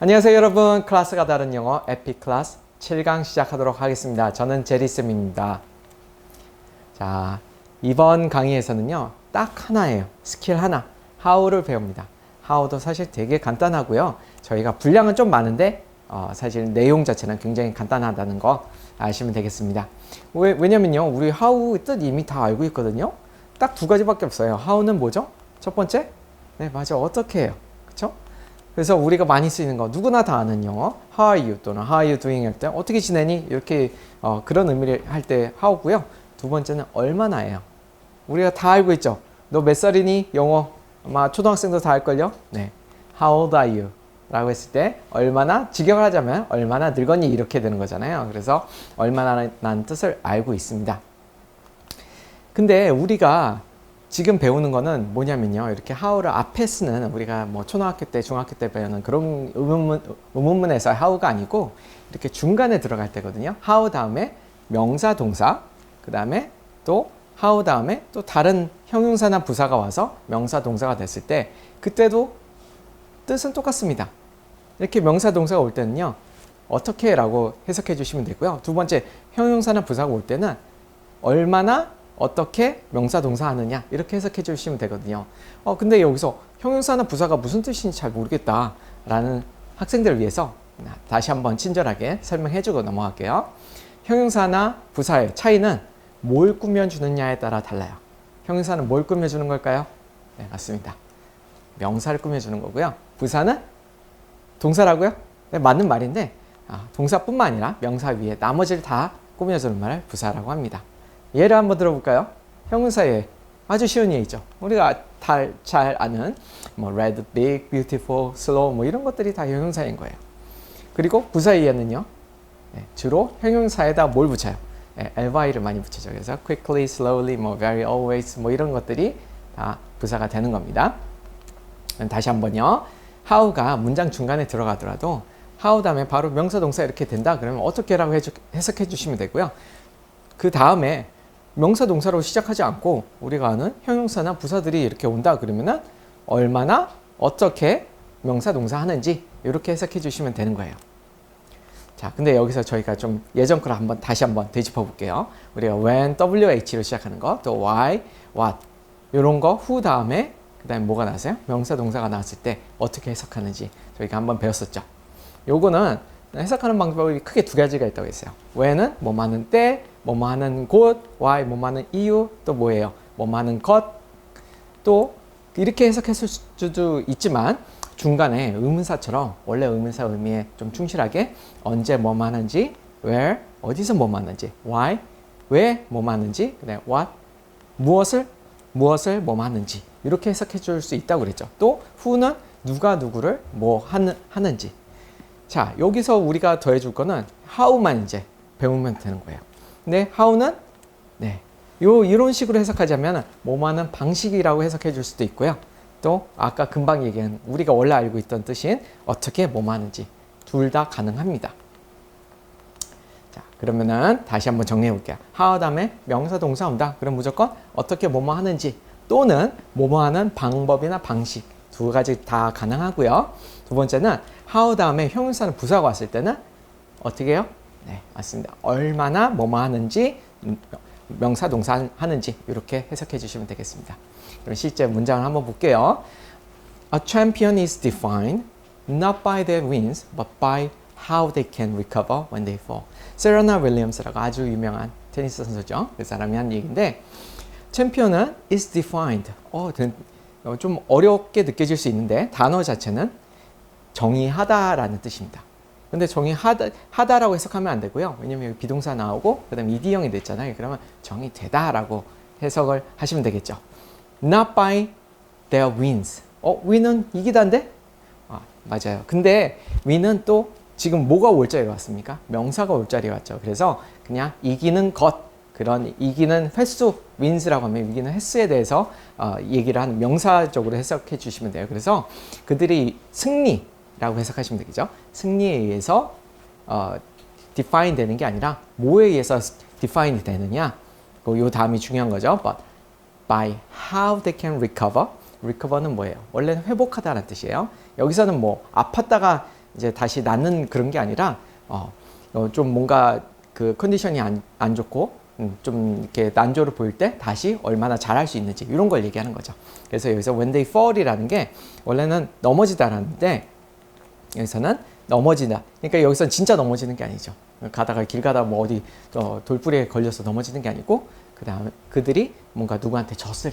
안녕하세요 여러분. 클래스가 다른 영어 에픽 클래스 7강 시작하도록 하겠습니다. 저는 제리쌤입니다. 자, 이번 강의에서는요 딱 하나예요. 스킬 하나, how를 배웁니다. how도 사실 되게 간단하고요. 저희가 분량은 좀 많은데 사실 내용 자체는 굉장히 간단하다는 거 아시면 되겠습니다. 왜냐면요 우리 how 뜻 이미 다 알고 있거든요. 딱 두 가지밖에 없어요. how는 뭐죠? 첫 번째, 네 맞아, 어떻게 해요, 그쵸? 그래서 우리가 많이 쓰이는 거 누구나 다 아는 영어 How are you 또는 How are you doing 할 때 어떻게 지내니? 이렇게 그런 의미를 할 때 how고요. 두 번째는 얼마나예요. 우리가 다 알고 있죠. 너 몇 살이니? 영어 아마 초등학생도 다 알걸요. 네, How old are you? 라고 했을 때 얼마나, 직역을 하자면 얼마나 늙었니? 이렇게 되는 거잖아요. 그래서 얼마나라는 뜻을 알고 있습니다. 근데 우리가 지금 배우는 거는 뭐냐면요. 이렇게 how를 앞에 쓰는, 우리가 뭐 초등학교 때, 중학교 때 배우는 그런 의문문에서 how가 아니고 이렇게 중간에 들어갈 때거든요. how 다음에 명사, 동사, 그 다음에 또 how 다음에 또 다른 형용사나 부사가 와서 명사, 동사가 됐을 때 그때도 뜻은 똑같습니다. 이렇게 명사, 동사가 올 때는요. 어떻게 라고 해석해 주시면 되고요. 두 번째, 형용사나 부사가 올 때는 얼마나 어떻게 명사 동사 하느냐 이렇게 해석해 주시면 되거든요. 근데 여기서 형용사나 부사가 무슨 뜻인지 잘 모르겠다 라는 학생들을 위해서 다시 한번 친절하게 설명해 주고 넘어갈게요. 형용사나 부사의 차이는 뭘 꾸며주느냐에 따라 달라요. 형용사는 뭘 꾸며주는 걸까요? 네, 맞습니다. 명사를 꾸며주는 거고요. 부사는 동사라고요? 네, 맞는 말인데 동사뿐만 아니라 명사 위에 나머지를 다 꾸며주는 말을 부사라고 합니다. 예를 한번 들어볼까요? 형용사에 아주 쉬운 예이죠. 우리가 잘 아는 뭐 red, big, beautiful, slow 뭐 이런 것들이 다 형용사인 거예요. 그리고 부사의 예는요. 주로 형용사에다 뭘 붙여요? ly를 많이 붙이죠. 그래서 quickly, slowly, 뭐 very, always 뭐 이런 것들이 다 부사가 되는 겁니다. 다시 한번요. how가 문장 중간에 들어가더라도 how 다음에 바로 명사, 동사 이렇게 된다 그러면 어떻게라고 해석해 주시면 되고요. 그 다음에 명사, 동사로 시작하지 않고 우리가 아는 형용사나 부사들이 이렇게 온다 그러면은 얼마나, 어떻게 명사, 동사 하는지 이렇게 해석해 주시면 되는 거예요. 자, 근데 여기서 저희가 좀 예전 걸 다시 한번 되짚어 볼게요. 우리가 when, wh로 시작하는 거, 또 why, what 이런 거 who 다음에 그 다음에 뭐가 나왔어요? 명사, 동사가 나왔을 때 어떻게 해석하는지 저희가 한번 배웠었죠. 요거는 해석하는 방법이 크게 두 가지가 있다고 했어요. when은 뭐뭐 하는 때, 뭐뭐 하는 곳, why 뭐뭐 하는 이유, 또 뭐예요? 뭐뭐 하는 것. 또 이렇게 해석했을 수도 있지만 중간에 의문사처럼 원래 의문사 의미에 좀 충실하게 언제 뭐뭐 하는지, where 어디서 뭐뭐 하는지, why 왜 뭐뭐 하는지, 그다음에 what 무엇을 뭐뭐 하는지 이렇게 해석해 줄 수 있다고 그랬죠. 또 who는 누가 누구를 뭐 하는지. 자, 여기서 우리가 더해줄 거는 how만 이제 배우면 되는 거예요. 근데 how는 이런 식으로 해석하자면 뭐뭐 하는 방식이라고 해석해 줄 수도 있고요. 또 아까 금방 얘기한 우리가 원래 알고 있던 뜻인 어떻게 뭐뭐 하는지 둘 다 가능합니다. 자, 그러면은 다시 한번 정리해 볼게요. how 다음에 명사, 동사 온다. 그럼 무조건 어떻게 뭐뭐 하는지 또는 뭐뭐 하는 방법이나 방식 두 가지 다 가능하고요. 두 번째는 how 다음에 형용사는 부사가 왔을 때는 어떻게 해요? 네, 맞습니다. 얼마나 뭐뭐 하는지, 명사, 동사 하는지 이렇게 해석해 주시면 되겠습니다. 그럼 실제 문장을 한번 볼게요. A champion is defined not by their wins but by how they can recover when they fall. 세레나 윌리엄스라고 아주 유명한 테니스 선수죠. 그 사람이 한 얘기인데 챔피언은 is defined. 좀 어렵게 느껴질 수 있는데 단어 자체는 정의하다라는 뜻입니다. 근데 정의하다라고 해석하면 안 되고요. 왜냐면 여기 비동사 나오고 그다음에 ed형이 됐잖아요. 그러면 정의되다라고 해석을 하시면 되겠죠. Not by their wins. win은 이기다인데? 맞아요. 근데 win은 또 지금 뭐가 올 자리에 왔습니까? 명사가 올 자리에 왔죠. 그래서 그냥 이기는 것, 그런 이기는 횟수, wins라고 하면 이기는 횟수에 대해서 얘기를 하는 명사적으로 해석해 주시면 돼요. 그래서 그들이 승리라고 해석하시면 되겠죠. 승리에 의해서 define 되는 게 아니라 뭐에 의해서 define 되느냐. 요 다음이 중요한 거죠. But by how they can recover. recover는 뭐예요? 원래는 회복하다는 뜻이에요. 여기서는 뭐 아팠다가 이제 다시 낳는 그런 게 아니라 좀 뭔가 그 컨디션이 안 좋고 좀 이렇게 난조를 보일 때 다시 얼마나 잘할 수 있는지 이런 걸 얘기하는 거죠. 그래서 여기서 when they fall이라는 게 원래는 넘어지다라는데 여기서는 넘어지다. 그러니까 여기서는 진짜 넘어지는 게 아니죠. 가다가 길 가다가 뭐 어디 돌뿌리에 걸려서 넘어지는 게 아니고 그다음에 그들이 뭔가 누구한테 졌을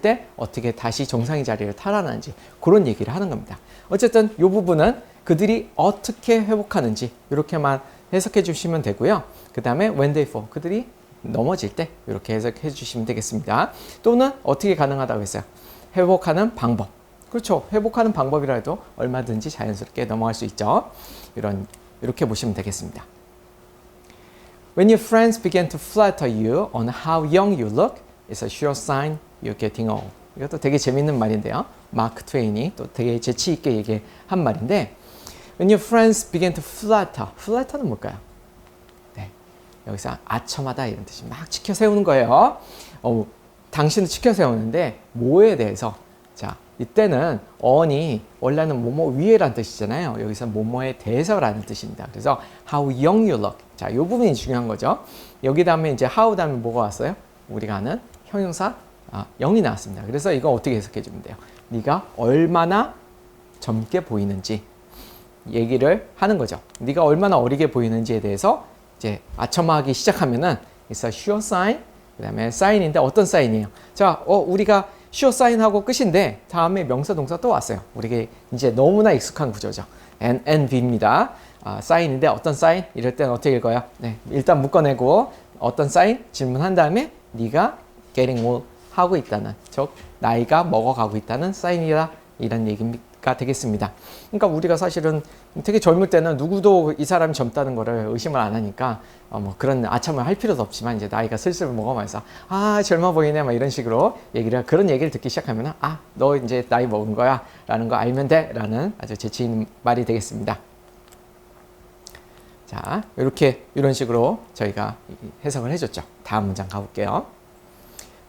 때 어떻게 다시 정상의 자리를 탈환하는지 그런 얘기를 하는 겁니다. 어쨌든 이 부분은 그들이 어떻게 회복하는지 이렇게만 해석해 주시면 되고요. 그 다음에 when they fall, 그들이 넘어질 때 이렇게 해석해 주시면 되겠습니다. 또는 어떻게 가능하다고 했어요? 회복하는 방법. 그렇죠. 회복하는 방법이라 해도 얼마든지 자연스럽게 넘어갈 수 있죠. 이렇게 보시면 되겠습니다. When your friends begin to flatter you on how young you look, it's a sure sign you're getting old. 이것도 되게 재밌는 말인데요. 마크 트웨인이 또 되게 재치 있게 얘기한 말인데 When your friends begin to flatter. flatter는 뭘까요? 네, 여기서 아첨하다 이런 뜻이 막 치켜 세우는 거예요. 당신을 치켜 세우는데 뭐에 대해서? 자, 이때는 on이 원래는 뭐뭐 위에라는 뜻이잖아요. 여기서 뭐뭐에 대해서라는 뜻입니다. 그래서 how young you look. 자, 이 부분이 중요한 거죠. 여기 다음에 이제 how 다음에 뭐가 왔어요? 우리가 아는 형용사 young이 나왔습니다. 그래서 이거 어떻게 해석해 주면 돼요? 네가 얼마나 젊게 보이는지 얘기를 하는 거죠. 네가 얼마나 어리게 보이는지에 대해서 이제 아첨하기 시작하면은 it's a sure sign. 그다음에 sign인데 어떤 사인이에요? 자, 우리가 sure sign하고 끝인데 다음에 명사 동사 또 왔어요. 우리가 이제 너무나 익숙한 구조죠. and be입니다. sign인데 어떤 sign? 이럴 때는 어떻게 읽어요? 네, 일단 묶어내고 어떤 sign? 질문한 다음에 네가 getting old 하고 있다는, 즉 나이가 먹어가고 있다는 사인이다 이런 얘기가 되겠습니다. 그러니까 우리가 사실은 되게 젊을 때는 누구도 이 사람이 젊다는 거를 의심을 안 하니까 뭐 그런 아첨을 할 필요도 없지만 이제 나이가 슬슬 먹어가면서 젊어 보이네 막 이런 식으로 그런 얘기를 듣기 시작하면 너 이제 나이 먹은 거야 라는 거 알면 돼 라는 아주 재치 있는 말이 되겠습니다. 자, 이런 식으로 저희가 해석을 해줬죠. 다음 문장 가볼게요.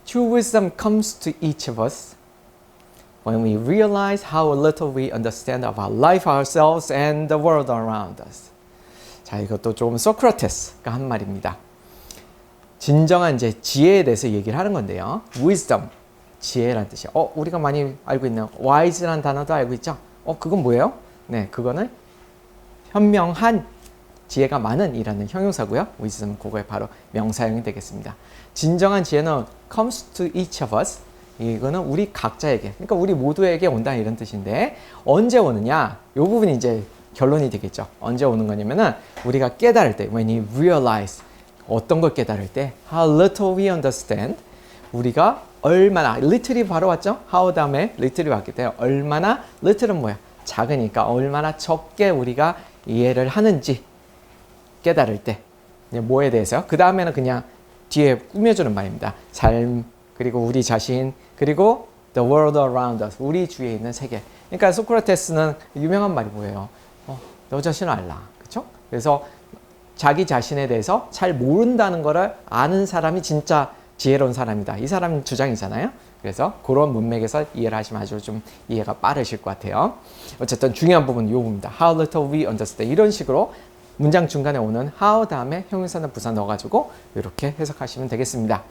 True wisdom comes to each of us when we realize how little we understand of our life, ourselves, and the world around us. 자, 이것도 좀 소크라테스가 한 말입니다. 진정한 이제 지혜에 대해서 얘기를 하는 건데요. Wisdom, 지혜라는 뜻이에요. 우리가 많이 알고 있는 wise라는 단어도 알고 있죠? 그건 뭐예요? 네, 그거는 현명한, 지혜가 많은 이라는 형용사고요. wisdom 그거의 바로 명사형이 되겠습니다. 진정한 지혜는 comes to each of us. 이거는 우리 각자에게, 그러니까 우리 모두에게 온다 이런 뜻인데 언제 오느냐? 이 부분이 이제 결론이 되겠죠. 언제 오는 거냐면은 우리가 깨달을 때, when you realize, 어떤 걸 깨달을 때, how little we understand, 우리가 얼마나, little이 바로 왔죠? how 다음에 little이 왔기 때문에 얼마나, little은 뭐야? 작으니까 얼마나 적게 우리가 이해를 하는지 깨달을 때, 뭐에 대해서요? 그 다음에는 그냥 뒤에 꾸며주는 말입니다. 삶, 그리고 우리 자신, 그리고 the world around us, 우리 주위에 있는 세계. 그러니까 소크라테스는 유명한 말이 뭐예요? 너 자신을 알라. 그렇죠? 그래서 자기 자신에 대해서 잘 모른다는 거를 아는 사람이 진짜 지혜로운 사람이다. 이 사람 주장이잖아요. 그래서 그런 문맥에서 이해를 하시면 아주 좀 이해가 빠르실 것 같아요. 어쨌든 중요한 부분은 이 부분입니다. How little we understand. 이런 식으로 문장 중간에 오는 how 다음에 형용사나 부사 넣어가지고 이렇게 해석하시면 되겠습니다.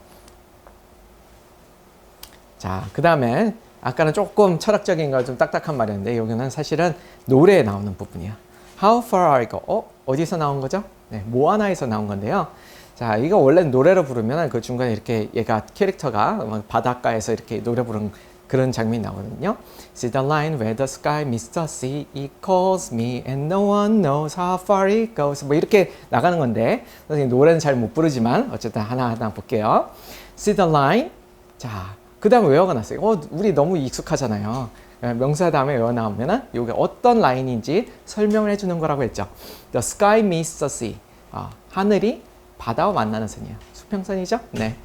자, 그 다음에 아까는 조금 철학적인 거 좀 딱딱한 말이었는데 여기는 사실은 노래에 나오는 부분이야. How far are you go? 어디서 나온 거죠? 네, 모아나에서 나온 건데요. 자, 이거 원래 노래로 부르면 그 중간에 이렇게 얘가 캐릭터가 바닷가에서 이렇게 노래 부르는 그런 장면이 나오거든요. See the line where the sky meets the sea, it calls me and no one knows how far it goes. 뭐 이렇게 나가는 건데 선생님 노래는 잘 못 부르지만 어쨌든 하나하나 볼게요. See the line. 자, 그 다음에 외워가 났어요. 우리 너무 익숙하잖아요. 명사 다음에 외워 나오면은 이게 어떤 라인인지 설명을 해주는 거라고 했죠. The sky meets the sea. 하늘이 바다와 만나는 선이에요. 수평선이죠? 네.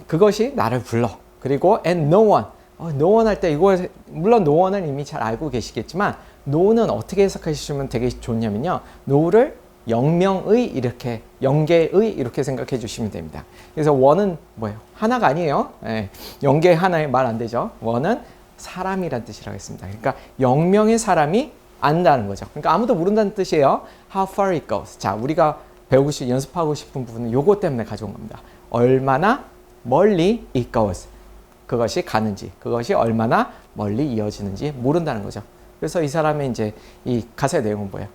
그것이 나를 불러. 그리고 and no one. no one 할 때 이거 물론 no one은 이미 잘 알고 계시겠지만 no는 어떻게 해석하시면 되게 좋냐면요. no를 영명의 이렇게 영계의 이렇게 생각해 주시면 됩니다. 그래서 one은 뭐예요? 하나가 아니에요. 네. 영계 하나에 말 안 되죠. one은 사람이란 뜻이라고 했습니다. 그러니까 영명의 사람이 안다는 거죠. 그러니까 아무도 모른다는 뜻이에요. How far it goes. 자, 우리가 연습하고 싶은 부분은 요거 때문에 가져온 겁니다. 얼마나 멀리 it goes. 그것이 가는지, 그것이 얼마나 멀리 이어지는지 모른다는 거죠. 그래서 이 사람의 이제 이 가사의 내용은 뭐예요?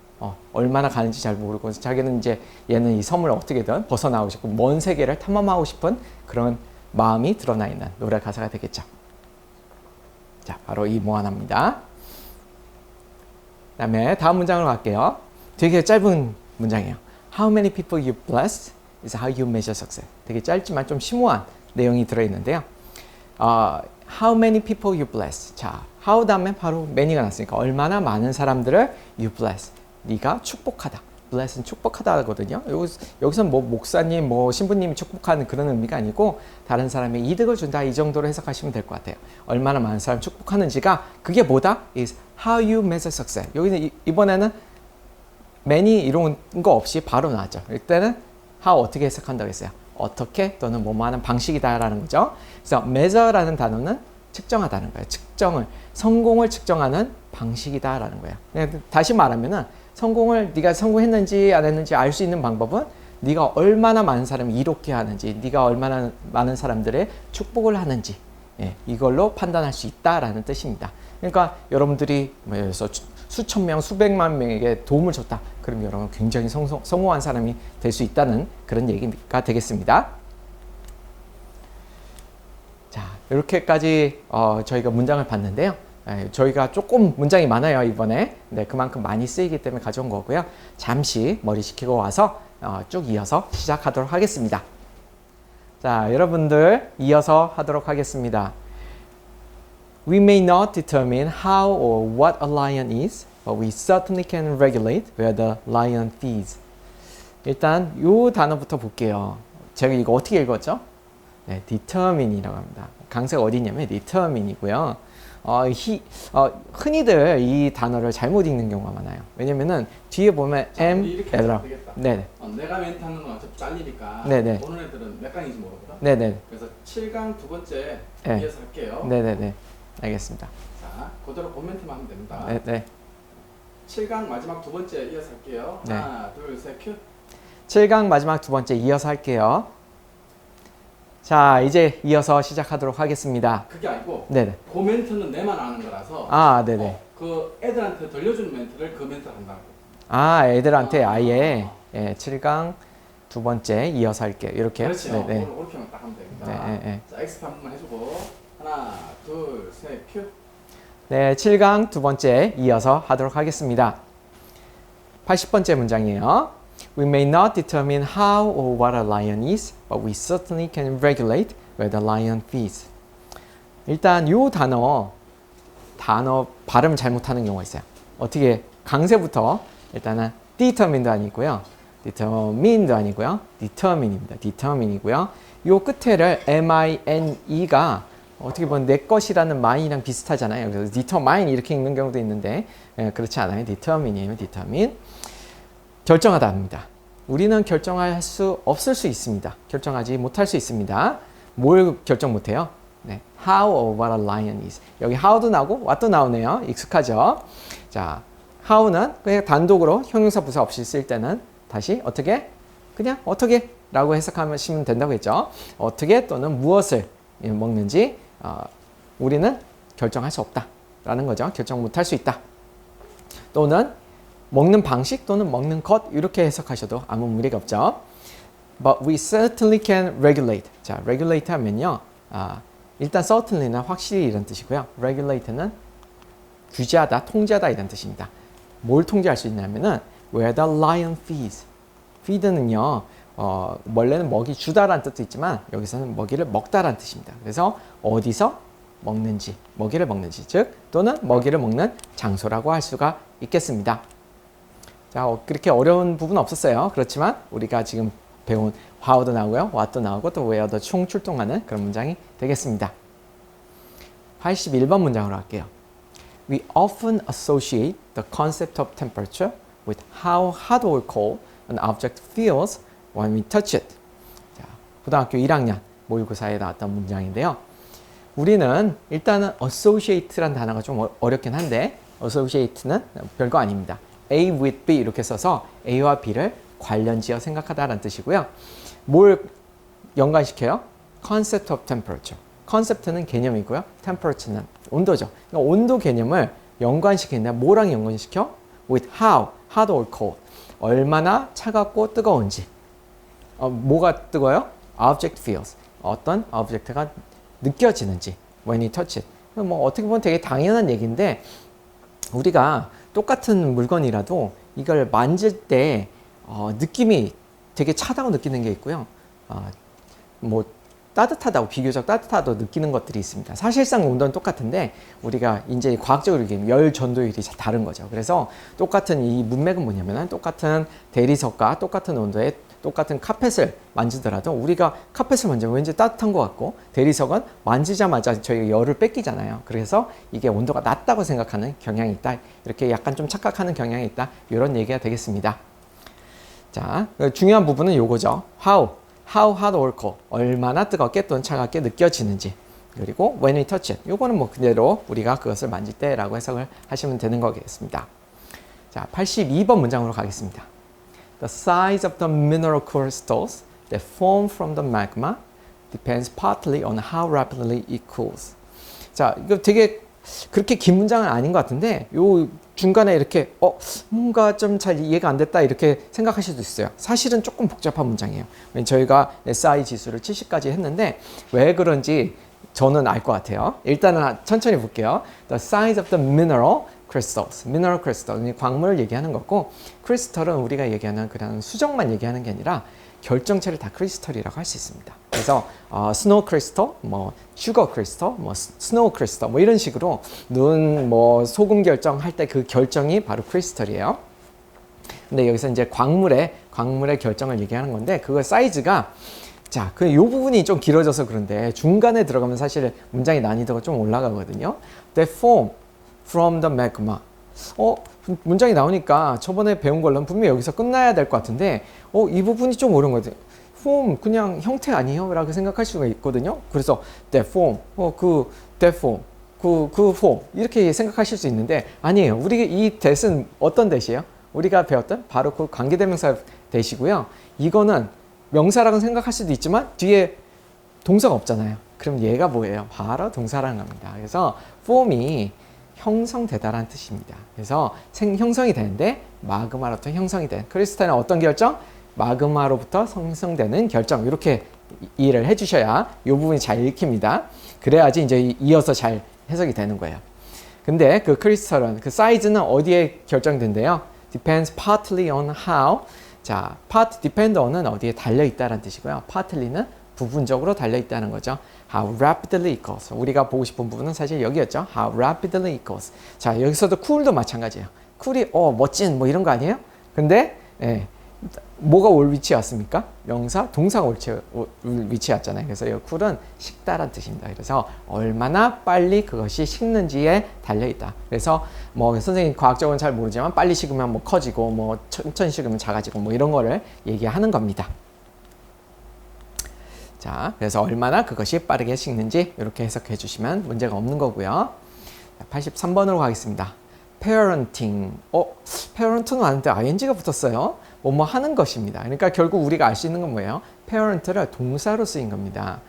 얼마나 가는지 잘 모르고 자기는 이제 얘는 이 섬을 어떻게든 벗어나고 싶고 먼 세계를 탐험하고 싶은 그런 마음이 드러나 있는 노래 가사가 되겠죠. 자, 바로 이 모아나입니다. 그다음에 다음 문장으로 갈게요. 되게 짧은 문장이에요. How many people you bless is how you measure success. 되게 짧지만 좀 심오한 내용이 들어있는데요. How many people you bless. 자, how 다음에 바로 many가 났으니까 얼마나 많은 사람들을 you bless. 네가 축복하다. bless는 축복하다거든요. 여기서는 뭐 목사님, 뭐 신부님이 축복하는 그런 의미가 아니고 다른 사람의 이득을 준다 이 정도로 해석하시면 될 것 같아요. 얼마나 많은 사람 축복하는지가 그게 뭐다? is how you measure success. 여기는 이번에는 many 이런 거 없이 바로 나왔죠. 이때는 how 어떻게 해석한다고 했어요. 어떻게 또는 뭐뭐 하는 방식이다라는 거죠. 그래서 measure라는 단어는 측정하다는 거예요. 성공을 측정하는 방식이다라는 거예요. 다시 말하면은 네가 성공했는지 안 했는지 알 수 있는 방법은 네가 얼마나 많은 사람을 이롭게 하는지, 네가 얼마나 많은 사람들의 축복을 하는지, 이걸로 판단할 수 있다라는 뜻입니다. 그러니까 여러분들이 수천 명, 수백만 명에게 도움을 줬다. 그럼 여러분 굉장히 성공한 사람이 될 수 있다는 그런 얘기가 되겠습니다. 자, 이렇게까지 저희가 문장을 봤는데요. 저희가 조금 문장이 많아요, 이번에. 네, 그만큼 많이 쓰이기 때문에 가져온 거고요. 잠시 머리 식히고 와서 쭉 이어서 시작하도록 하겠습니다. 자, 여러분들 이어서 하도록 하겠습니다. We may not determine how or what a lion is, but we certainly can regulate where the lion feeds. 일단 이 단어부터 볼게요. 제가 이거 어떻게 읽었죠? 네, determine이라고 합니다. 강세가 어디 있냐면 determine이고요. 흔히들 이 단어를 잘못 읽는 경우가 많아요. 왜냐면은 뒤에 보면 얘들아. 네. 내가 멘트하는 건 어차피 잘리니까 네네. 보는 애들은 몇 강인지 모르거든. 네네. 그래서 7강 두 번째 네. 이어서 할게요. 네네네. 알겠습니다. 자, 그대로 본멘트만 하면 됩니다. 네네. 7강 마지막 두 번째 이어서 할게요. 네. 하나, 둘, 셋, 큐. 7강 마지막 두 번째 이어서 할게요. 자, 이제 이어서 시작하도록 하겠습니다. 그게 아니고 네네. 그 멘트는 내만 아는 거라서 네네. 그 애들한테 들려주는 멘트를 그 멘트를 한다고. 애들한테 아예 7강 두 번째 이어서 할게요. 이렇게요? 그렇죠. 네네. 그렇게만 딱 하면 됩니다. 네. 자, 엑스프 한 번만 해주고 하나, 둘, 셋, 큐. 네, 7강 두 번째 이어서 하도록 하겠습니다. 80번째 문장이에요. We may not determine how or what a lion is, but we certainly can regulate where the lion feeds. 일단 이 단어 발음 잘못하는 경우가 있어요. 어떻게 강세부터 일단은 determine도 아니고요. determine도 아니고요. determine입니다. determine이고요. 요 끝에를 mine가 어떻게 보면 내 것이라는 mine이랑 비슷하잖아요. 그래서 determine 이렇게 읽는 경우도 있는데 그렇지 않아요. determine이에요. determine. 결정하다 합니다. 우리는 결정할 수 없을 수 있습니다. 결정하지 못할 수 있습니다. 뭘 결정 못해요? 네, how or what a lion is. 여기 how도 나오고 what도 나오네요. 익숙하죠? 자, how는 그냥 단독으로 형용사 부사 없이 쓸 때는 다시 어떻게? 그냥 어떻게? 라고 해석하시면 된다고 했죠. 어떻게 또는 무엇을 먹는지 우리는 결정할 수 없다. 라는 거죠. 결정 못할 수 있다. 또는 먹는 방식 또는 먹는 것 이렇게 해석하셔도 아무 무리가 없죠. But we certainly can regulate. 자, regulate 하면요. 일단 certainly는 확실히 이런 뜻이고요. regulate는 규제하다, 통제하다 이런 뜻입니다. 뭘 통제할 수 있냐면은 where the lion feeds. feed는요. 원래는 먹이 주다라는 뜻도 있지만 여기서는 먹이를 먹다라는 뜻입니다. 그래서 어디서 먹는지, 먹이를 먹는지, 즉 또는 먹이를 먹는 장소라고 할 수가 있겠습니다. 자, 그렇게 어려운 부분 없었어요. 그렇지만 우리가 지금 배운 how도 나오고요. what도 나오고 또 where도 총 출동하는 그런 문장이 되겠습니다. 81번 문장으로 할게요. We often associate the concept of temperature with how hot or cold an object feels when we touch it. 자, 고등학교 1학년 모의고사에 나왔던 문장인데요. 우리는 일단은 associate란 단어가 좀 어렵긴 한데 associate는 별거 아닙니다. A with B 이렇게 써서 A와 B를 관련지어 생각하다라는 뜻이고요. 뭘 연관시켜요? concept of temperature. concept는 개념이고요. temperature는 온도죠. 그러니까 온도 개념을 연관시키는데 뭐랑 연관시켜? with how, hot or cold. 얼마나 차갑고 뜨거운지. 뭐가 뜨거워요? object feels. 어떤 object가 느껴지는지. when you touch it. 뭐 어떻게 보면 되게 당연한 얘기인데 우리가 똑같은 물건이라도 이걸 만질 때 느낌이 되게 차다고 느끼는 게 있고요. 뭐 따뜻하다고 비교적 따뜻하다고 느끼는 것들이 있습니다. 사실상 온도는 똑같은데 우리가 이제 과학적으로 얘기하면 열 전도율이 다른 거죠. 그래서 똑같은 이 문맥은 뭐냐면 똑같은 대리석과 똑같은 온도에 똑같은 카펫을 만지더라도 우리가 카펫을 만지면 왠지 따뜻한 것 같고 대리석은 만지자마자 저희가 열을 뺏기잖아요. 그래서 이게 온도가 낮다고 생각하는 경향이 있다. 이렇게 약간 좀 착각하는 경향이 있다. 이런 얘기가 되겠습니다. 자, 중요한 부분은 요거죠. how hot or cold. 얼마나 뜨겁게 또는 차갑게 느껴지는지. 그리고 when we touch it. 요거는 뭐 그대로 우리가 그것을 만질 때라고 해석을 하시면 되는 거겠습니다. 자, 82번 문장으로 가겠습니다. The size of the mineral crystals that form from the magma depends partly on how rapidly it cools. 자, 이거 되게 그렇게 긴 문장은 아닌 것 같은데 요 중간에 이렇게 뭔가 좀 잘 이해가 안 됐다 이렇게 생각하실 수도 있어요. 사실은 조금 복잡한 문장이에요. 저희가 SI 지수를 70까지 했는데 왜 그런지 저는 알 것 같아요. 일단은 천천히 볼게요. The size of the mineral crystals. mineral crystal, 광물을 얘기하는 거고 크리스털은 우리가 얘기하는 그냥 수정만 얘기하는 게 아니라 결정체를 다 크리스털이라고 할 수 있습니다. 그래서 스노우 크리스털, 뭐 슈거 크리스털, 뭐 스노우 크리스털 뭐 이런 식으로 눈, 뭐 소금 결정할 때 그 결정이 바로 크리스털이에요. 근데 여기서 이제 광물의 결정을 얘기하는 건데 그거 사이즈가 자, 그 요 부분이 좀 길어져서 그런데 중간에 들어가면 사실 문장의 난이도가 좀 올라가거든요. They form from the magma. 문장이 나오니까 저번에 배운 걸로는 분명히 여기서 끝나야 될 것 같은데 이 부분이 좀 어려운 것 같아요. form 그냥 형태 아니에요? 라고 생각할 수가 있거든요. 그래서 that form, that form, 그 form 이렇게 생각하실 수 있는데 아니에요. 우리 이 that은 어떤 that이에요? 우리가 배웠던 바로 그 관계대명사 that이고요. 이거는 명사라고 생각할 수도 있지만 뒤에 동사가 없잖아요. 그럼 얘가 뭐예요? 바로 동사라는 겁니다. 그래서 form이 형성되다라는 뜻입니다. 그래서 형성이 되는데 마그마로부터 형성이 된 크리스탈은 어떤 결정? 마그마로부터 형성되는 결정. 이렇게 이해를 해주셔야 이 부분이 잘 읽힙니다. 그래야지 이제 이어서 잘 해석이 되는 거예요. 근데 그 크리스탈은 그 사이즈는 어디에 결정된대요? Depends partly on how. 자, part depend on은 어디에 달려 있다라는 뜻이고요. partly는 부분적으로 달려 있다는 거죠. How rapidly it goes. 우리가 보고 싶은 부분은 사실 여기였죠. How rapidly it goes. 자, 여기서도 cool도 마찬가지예요. cool이 멋진 뭐 이런 거 아니에요? 근데 뭐가 올 위치에 왔습니까? 명사, 동사가 올 위치에 왔잖아요. 그래서 이 cool은 식다란 뜻입니다. 그래서 얼마나 빨리 그것이 식는지에 달려 있다. 그래서 뭐 선생님 과학적으로는 잘 모르지만 빨리 식으면 뭐 커지고 뭐 천천히 식으면 작아지고 뭐 이런 거를 얘기하는 겁니다. 자, 그래서 얼마나 그것이 빠르게 식는지 이렇게 해석해 주시면 문제가 없는 거고요. 83번으로 가겠습니다. parenting. parent는 아는데 ing가 붙었어요. 뭐뭐 하는 것입니다. 그러니까 결국 우리가 알 수 있는 건 뭐예요? parent를 동사로 쓰인 겁니다.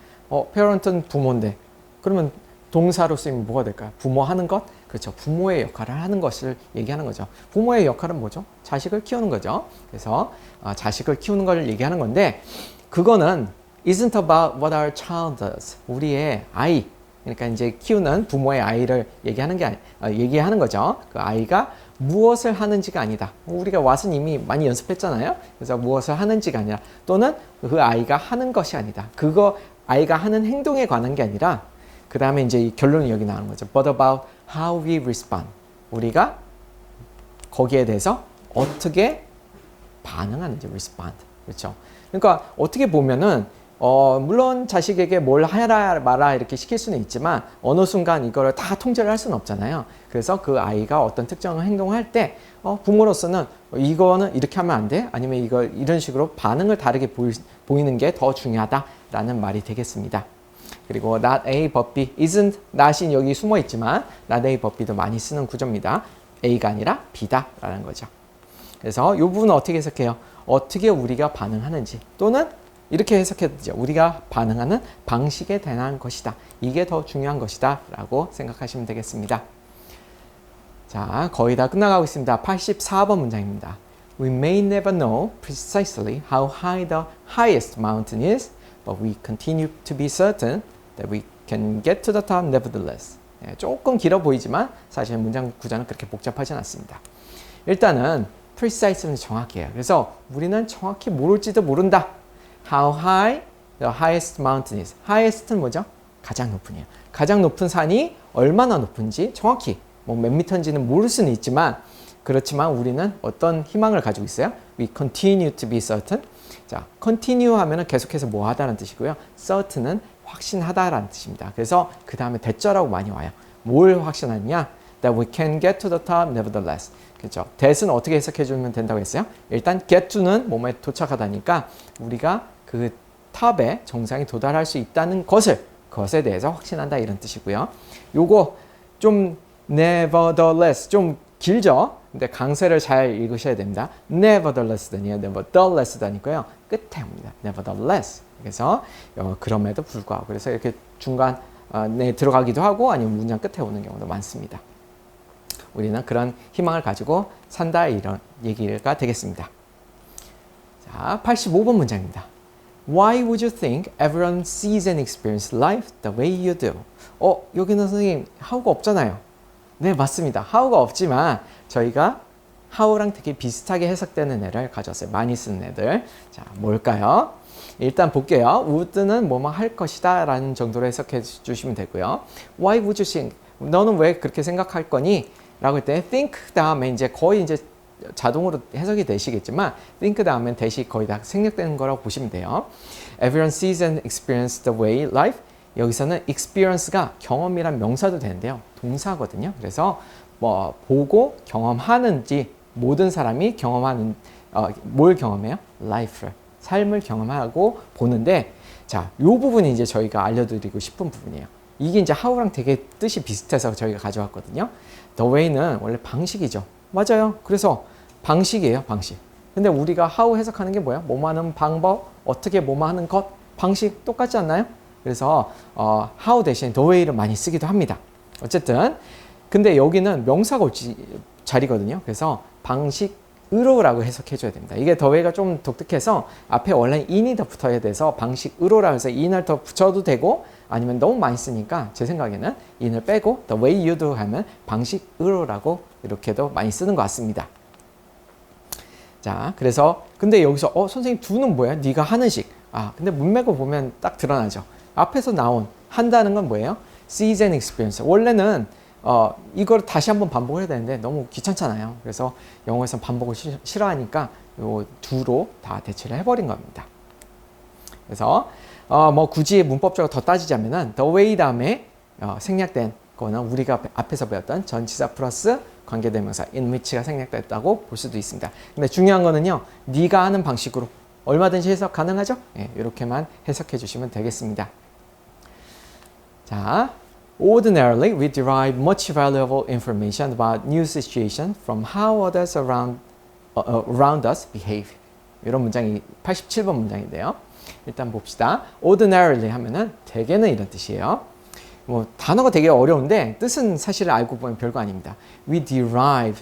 parent는 부모인데 그러면 동사로 쓰이면 뭐가 될까요? 부모 하는 것? 그렇죠. 부모의 역할을 하는 것을 얘기하는 거죠. 부모의 역할은 뭐죠? 자식을 키우는 거죠. 그래서 자식을 키우는 걸 얘기하는 건데 그거는 isn't about what our child does. 우리의 아이, 그러니까 이제 키우는 부모의 아이를 얘기하는 거죠. 그 아이가 무엇을 하는지가 아니다. 우리가 왓은 이미 많이 연습했잖아요. 그래서 무엇을 하는지가 아니라 또는 그 아이가 하는 것이 아니다. 그거 아이가 하는 행동에 관한 게 아니라 그 다음에 이제 이 결론이 여기 나오는 거죠. But about how we respond. 우리가 거기에 대해서 어떻게 반응하는지 respond. 그렇죠. 그러니까 어떻게 보면은 물론 자식에게 뭘 하라 마라 이렇게 시킬 수는 있지만 어느 순간 이거를 다 통제를 할 수는 없잖아요. 그래서 그 아이가 어떤 특정한 행동을 할 때 부모로서는 이거는 이렇게 하면 안 돼? 아니면 이걸 이런 식으로 반응을 다르게 보이는 게 더 중요하다라는 말이 되겠습니다. 그리고 not A but B isn't not이 여기 숨어 있지만 not A but B도 많이 쓰는 구조입니다. A가 아니라 B다라는 거죠. 그래서 이 부분은 어떻게 해석해요? 어떻게 우리가 반응하는지 또는 이렇게 해석해도 되죠. 우리가 반응하는 방식에 대한 것이다. 이게 더 중요한 것이다 라고 생각하시면 되겠습니다. 자, 거의 다 끝나가고 있습니다. 84번 문장입니다. We may never know precisely how high the highest mountain is, but we continue to be certain that we can get to the top nevertheless. 네, 조금 길어 보이지만 사실 문장 구조는 그렇게 복잡하진 않습니다. 일단은 precisely는 정확해요. 그래서 우리는 정확히 모를지도 모른다. How high the highest mountain is. highest는 뭐죠? 가장 높은이에요. 가장 높은 산이 얼마나 높은지 정확히 뭐 몇 미터인지는 모를 수는 있지만 그렇지만 우리는 어떤 희망을 가지고 있어요? We continue to be certain. 자, continue 하면은 계속해서 뭐 하다는 뜻이고요. certain은 확신하다라는 뜻입니다. 그래서 그 다음에 대절하고 많이 와요. 뭘 확신하느냐? That we can get to the top nevertheless. 그렇죠. that은 어떻게 해석해 주면 된다고 했어요? 일단 get to는 몸에 도착하다니까 우리가 그 탑에 정상에 도달할 수 있다는 그것에 대해서 확신한다 이런 뜻이고요. 요거 좀 nevertheless 좀 길죠? 근데 강세를 잘 읽으셔야 됩니다. nevertheless도 아니에요. nevertheless도 아니고요. 끝에 옵니다. nevertheless. 그래서 그럼에도 불구하고 그래서 이렇게 중간에 들어가기도 하고 아니면 문장 끝에 오는 경우도 많습니다. 우리는 그런 희망을 가지고 산다 이런 얘기가 되겠습니다. 자, 85번 문장입니다. Why would you think everyone sees and experiences life the way you do? 여기는 선생님 how가 없잖아요. 네, 맞습니다. how가 없지만 저희가 how랑 되게 비슷하게 해석되는 애를 가져왔어요. 많이 쓰는 애들. 자, 뭘까요? 일단 볼게요. would는 뭐뭐 할 것이다 라는 정도로 해석해 주시면 되고요. Why would you think? 너는 왜 그렇게 생각할 거니? 라고 할 때 think 다음에 이제 거의 이제 자동으로 해석이 되시겠지만 think 다음엔 대시 거의 다 생략되는 거라고 보시면 돼요. Everyone sees and experiences the way life. 여기서는 experience가 경험이란 명사도 되는데요. 동사거든요. 그래서 뭐 보고 경험하는지 모든 사람이 경험하는 뭘 경험해요? life를 삶을 경험하고 보는데 자, 요 부분이 이제 저희가 알려드리고 싶은 부분이에요. 이게 이제 how랑 되게 뜻이 비슷해서 저희가 가져왔거든요. The way는 원래 방식이죠. 맞아요. 그래서 방식이에요, 방식. 근데 우리가 how 해석하는 게 뭐예요? 뭐뭐 하는 방법, 어떻게 뭐뭐 하는 것, 방식 똑같지 않나요? 그래서 how 대신 the way를 많이 쓰기도 합니다. 어쨌든 근데 여기는 명사가 올 자리거든요. 그래서 방식으로라고 해석해줘야 됩니다. 이게 the way가 좀 독특해서 앞에 원래 in이 더 붙어야 돼서 방식으로라고 해서 in을 더 붙여도 되고 아니면 너무 많이 쓰니까 제 생각에는 in을 빼고 the way you do 하면 방식으로라고 이렇게도 많이 쓰는 것 같습니다. 자, 그래서 근데 여기서 선생님 do는 뭐야? 네가 하는 식. 근데 문맥을 보면 딱 드러나죠. 앞에서 나온 한다는 건 뭐예요? sees and experience. 원래는 이걸 다시 한번 반복해야 되는데 너무 귀찮잖아요. 그래서 영어에서는 반복을 싫어하니까 요 do로 다 대체를 해버린 겁니다. 그래서 뭐 굳이 문법적으로 더 따지자면은 the way 다음에 생략된 거는 우리가 앞에서 배웠던 전치사 플러스 관계대명사 in which가 생략됐다고 볼 수도 있습니다. 근데 중요한 거는요. 네가 하는 방식으로 얼마든지 해석 가능하죠? 네, 이렇게만 해석해 주시면 되겠습니다. 자, ordinarily we derive much valuable information about new situation from how others around us behave. 이런 문장이 87번 문장인데요. 일단 봅시다. ordinarily 하면은 대개는 이런 뜻이에요. 뭐 단어가 되게 어려운데 뜻은 사실 알고 보면 별거 아닙니다. We derive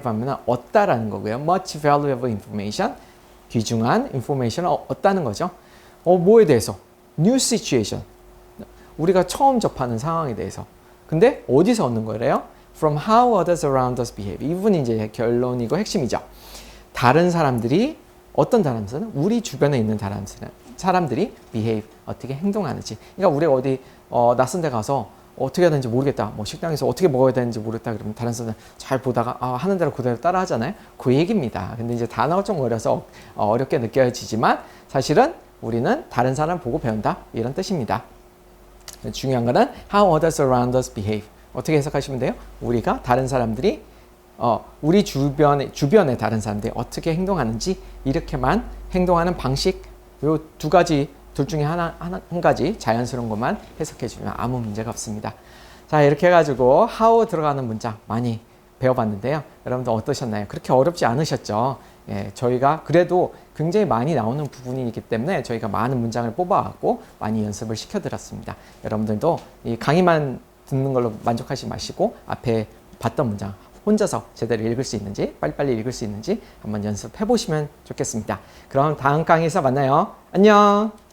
하면은 얻다라는 거고요. much valuable information, 귀중한 information을 얻다는 거죠. 뭐에 대해서? new situation. 우리가 처음 접하는 상황에 대해서. 근데 어디서 얻는 거래요? From how others around us behave. 이 부분이 이제 결론이고 핵심이죠. 다른 사람들이 어떤 사람들은 우리 주변에 있는 사람들이 behave 어떻게 행동하는지. 그러니까 우리가 어디 낯선 데 가서 어떻게 해야 되는지 모르겠다. 뭐 식당에서 어떻게 먹어야 되는지 모르겠다. 그러면 다른 사람 잘 보다가 하는 대로 그대로 따라 하잖아요. 그 얘기입니다. 근데 이제 단어가 좀 어려서 어렵게 느껴지지만 사실은 우리는 다른 사람 보고 배운다. 이런 뜻입니다. 중요한 거는 how others around us behave. 어떻게 해석하시면 돼요? 우리가 다른 사람들이 우리 주변에 다른 사람들이 어떻게 행동하는지 이렇게만 행동하는 방식 요 두 가지 둘 중에 한 가지 자연스러운 것만 해석해 주면 아무 문제가 없습니다. 자, 이렇게 해가지고 how 들어가는 문장 많이 배워봤는데요. 여러분들 어떠셨나요? 그렇게 어렵지 않으셨죠? 예, 저희가 그래도 굉장히 많이 나오는 부분이기 때문에 저희가 많은 문장을 뽑아왔고 많이 연습을 시켜드렸습니다. 여러분들도 이 강의만 듣는 걸로 만족하지 마시고 앞에 봤던 문장 혼자서 제대로 읽을 수 있는지 빨리빨리 읽을 수 있는지 한번 연습해 보시면 좋겠습니다. 그럼 다음 강의에서 만나요. 안녕.